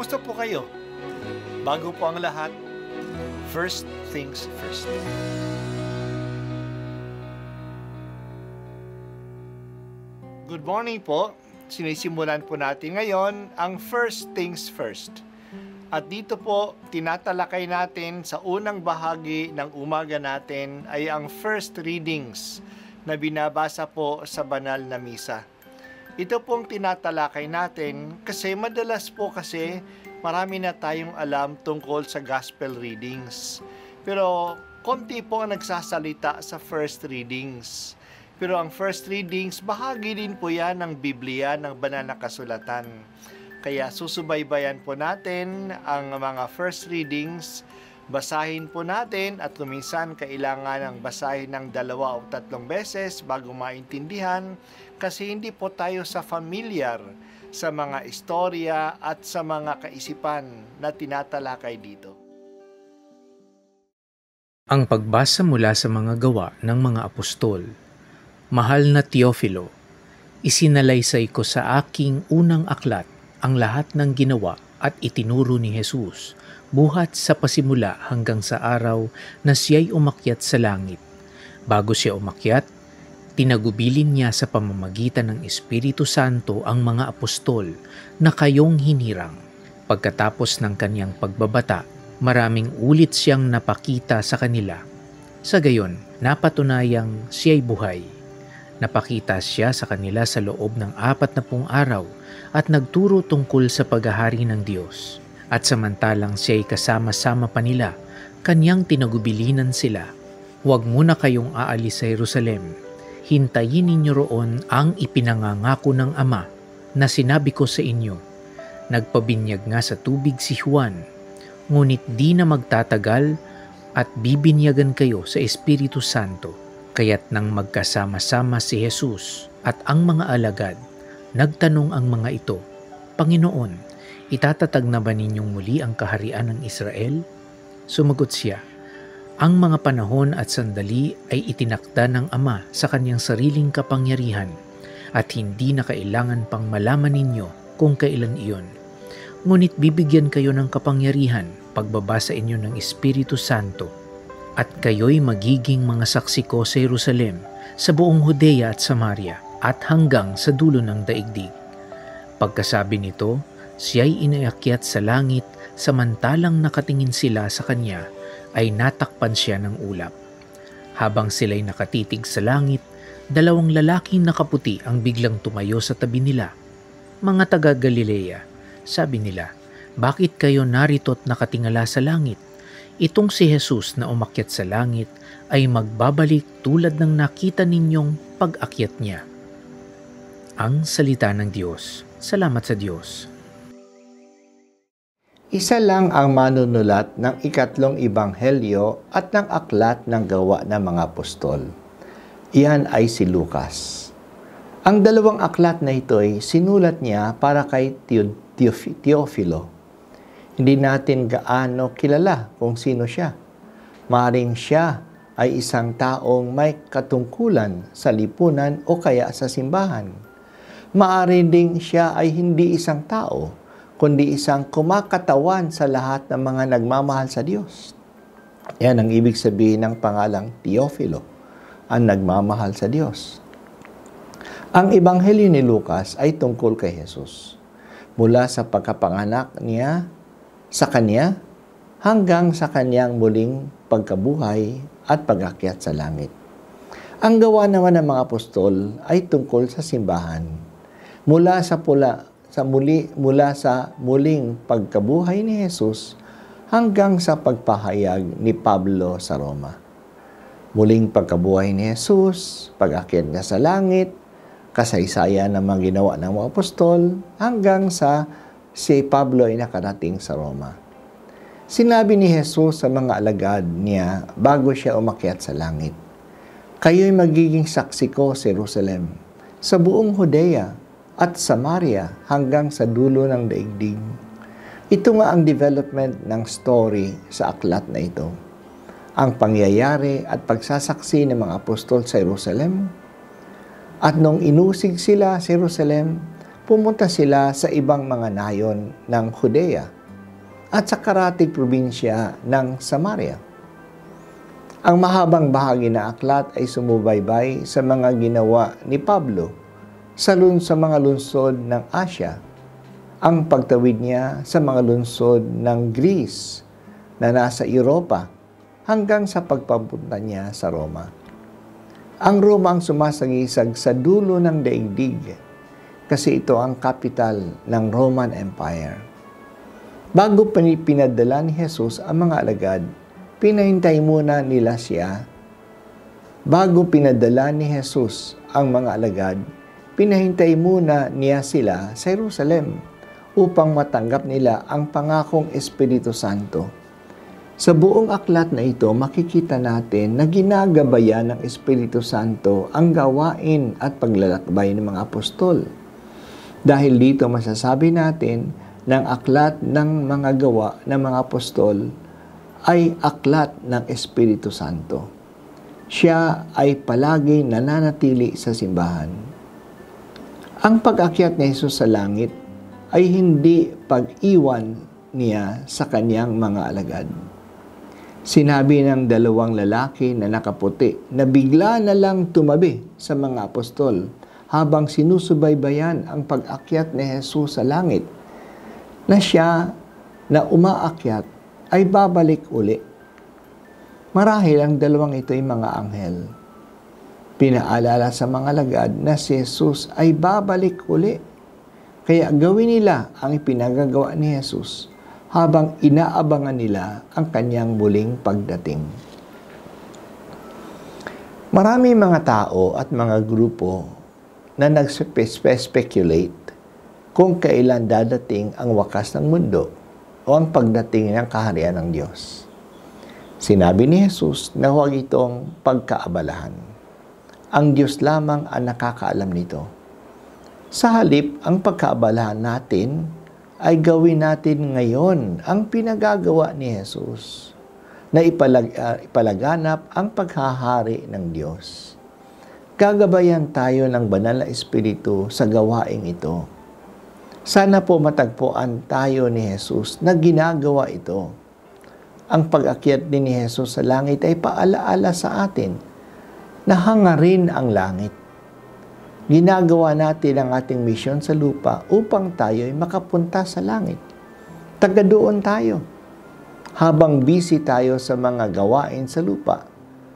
Kumusta po kayo? Bago po ang lahat, first things first. Good morning po. Sinisimulan po natin ngayon ang first things first. At dito po, tinatalakay natin sa unang bahagi ng umaga natin ay ang first readings na binabasa po sa banal na misa. Ito pong tinatalakay natin kasi madalas po marami na tayong alam tungkol sa gospel readings. Pero konti po ang nagsasalita sa first readings. Pero ang first readings, bahagi din po yan ng Biblia, ng banal na kasulatan. Kaya susubaybayan po natin ang mga first readings, basahin po natin at kuminsan kailangan ng basahin ng 2 o 3 beses bago maintindihan kasi hindi po tayo familiar sa mga istorya at sa mga kaisipan na tinatalakay dito. Ang pagbasa mula sa mga gawa ng mga apostol. Mahal na Teofilo, isinalaysay ko sa aking unang aklat ang lahat ng ginawa at itinuro ni Jesus, buhat sa pasimula hanggang sa araw na siya'y umakyat sa langit. Bago siya umakyat, tinagubilin niya sa pamamagitan ng Espiritu Santo ang mga apostol na kayong hinirang. Pagkatapos ng kanyang pagbabata, maraming ulit siyang napakita sa kanila. Sa gayon, napatunayang siya'y buhay. Napakita siya sa kanila sa loob ng 40 araw at nagturo tungkol sa paghahari ng Diyos. At samantalang siya'y kasama-sama pa nila, kanyang tinagubilinan sila. Huwag muna kayong aalis sa Jerusalem. Hintayin ninyo roon ang ipinangangako ng Ama na sinabi ko sa inyo. Nagpabinyag nga sa tubig si Juan, ngunit di na magtatagal at bibinyagan kayo sa Espiritu Santo. Kaya't nang magkasama-sama si Jesus at ang mga alagad, nagtanong ang mga ito, Panginoon, itatatag na ba ninyong muli ang kaharian ng Israel? Sumagot siya, ang mga panahon at sandali ay itinakda ng Ama sa kanyang sariling kapangyarihan at hindi na kailangan pang malaman ninyo kung kailan iyon. Ngunit bibigyan kayo ng kapangyarihan pagbabasa inyo ng Espiritu Santo. At kayo'y magiging mga saksi ko sa Jerusalem, sa buong Judea at Samaria, at hanggang sa dulo ng daigdig. Pagkasabi nito, siya'y inaakyat sa langit, samantalang nakatingin sila sa kanya, ay natakpan siya ng ulap. Habang sila'y nakatitig sa langit, 2 lalaking nakaputi ang biglang tumayo sa tabi nila. Mga taga-Galilea, sabi nila, bakit kayo narito't nakatingala sa langit? Itong si Jesus na umakyat sa langit ay magbabalik tulad ng nakita ninyong pag-akyat niya. Ang salita ng Diyos. Salamat sa Diyos. Isa lang ang manunulat ng ikatlong ebanghelyo at ng aklat ng gawa ng mga apostol. Iyan ay si Lucas. Ang 2 aklat na ito ay sinulat niya para kay Teofilo. Hindi natin gaano kilala kung sino siya. Maring siya ay isang taong may katungkulan sa lipunan o kaya sa simbahan. Maaring ding siya ay hindi isang tao, kundi isang kumakatawan sa lahat ng mga nagmamahal sa Diyos. Yan ang ibig sabihin ng pangalang Teofilo, ang nagmamahal sa Diyos. Ang ebanghelyo ni Lucas ay tungkol kay Jesus. Mula sa pagkapanganak niya sa kanya hanggang sa kanyang muling pagkabuhay at pag-akyat sa langit. Ang gawa naman ng mga apostol ay tungkol sa simbahan. Mula sa muling pagkabuhay ni Jesus hanggang sa pagpahayag ni Pablo sa Roma. Muling pagkabuhay ni Jesus, pag-akyat niya sa langit, kasaysayan ng mga ginawa ng mga apostol hanggang sa si Pablo ay nakarating sa Roma. Sinabi ni Jesus sa mga alagad niya bago siya umakyat sa langit, kayo'y magiging saksi ko sa Jerusalem, sa buong Judea at Samaria hanggang sa dulo ng daigdig. Ito nga ang development ng story sa aklat na ito. Ang pangyayari at pagsasaksi ng mga apostol sa Jerusalem. At nung inusig sila sa Jerusalem, pumunta sila sa ibang mga nayon ng Judea at sa karatig probinsya ng Samaria. Ang mahabang bahagi na aklat ay sumubaybay sa mga ginawa ni Pablo sa mga lungsod ng Asya, ang pagtawid niya sa mga lungsod ng Greece na nasa Europa hanggang sa pagpapunta niya sa Roma. Ang Roma ang sumasagisag sa dulo ng daigdig kasi ito ang kapital ng Roman Empire. Bago pinadala ni Jesus ang mga alagad, pinahintay muna nila siya. Bago pinadala ni Jesus ang mga alagad, pinahintay muna niya sila sa Jerusalem upang matanggap nila ang pangakong Espiritu Santo. Sa buong aklat na ito, makikita natin na ginagabayan ng Espiritu Santo ang gawain at paglalakbay ng mga apostol. Dahil dito masasabi natin ng aklat ng mga gawa ng mga apostol ay aklat ng Espiritu Santo. Siya ay palagi nananatili sa simbahan. Ang pag-akyat ni Jesus sa langit ay hindi pag-iwan niya sa kanyang mga alagad. Sinabi ng dalawang lalaki na nakaputi na bigla na lang tumabi sa mga apostol habang sinusubaybayan ang pag-akyat ni Jesus sa langit, na siya na umaakyat ay babalik uli. Marahil ang dalawang ito ay mga anghel. Pinaalala sa mga alagad na si Jesus ay babalik uli. Kaya gawin nila ang ipinagagawa ni Jesus habang inaabangan nila ang kanyang muling pagdating. Marami mga tao at mga grupo na nag-speculate kung kailan dadating ang wakas ng mundo o ang pagdating ng kaharian ng Diyos. Sinabi ni Jesus na huwag itong pagkaabalahan. Ang Diyos lamang ang nakakaalam nito. Sa halip, ang pagkaabalahan natin ay gawin natin ngayon ang pinagagawa ni Jesus na ipalaganap ang paghahari ng Diyos. Gagabayan tayo ng banal na Espiritu sa gawaing ito. Sana po matagpuan tayo ni Jesus na ginagawa ito. Ang pag-akyat din ni Jesus sa langit ay paalaala sa atin na hangarin ang langit. Ginagawa natin ang ating misyon sa lupa upang tayo ay makapunta sa langit. Taga doon tayo. Habang busy tayo sa mga gawain sa lupa,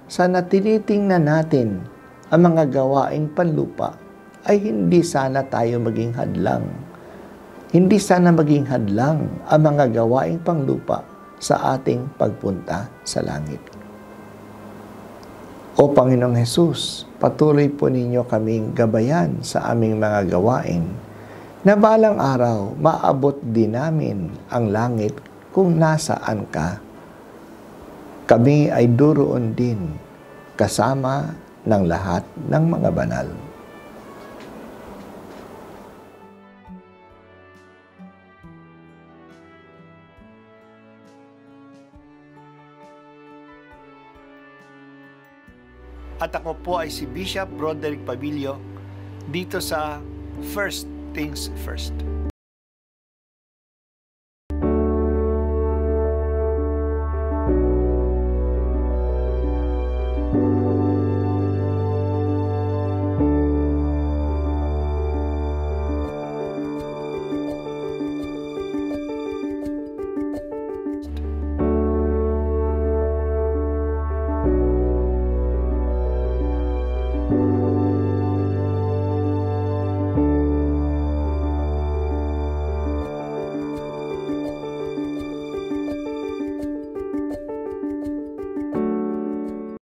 sana tinitingnan natin ang mga gawaing panlupa ay hindi sana tayo maging hadlang. Hindi sana maging hadlang ang mga gawaing panglupa sa ating pagpunta sa langit. O Panginoong Hesus, patuloy po ninyo kaming gabayan sa aming mga gawain na balang araw maabot din namin ang langit kung nasaan ka. Kami ay duroon din kasama ng lahat ng mga banal. At ako po ay si Bishop Broderick Pabilio dito sa First Things First.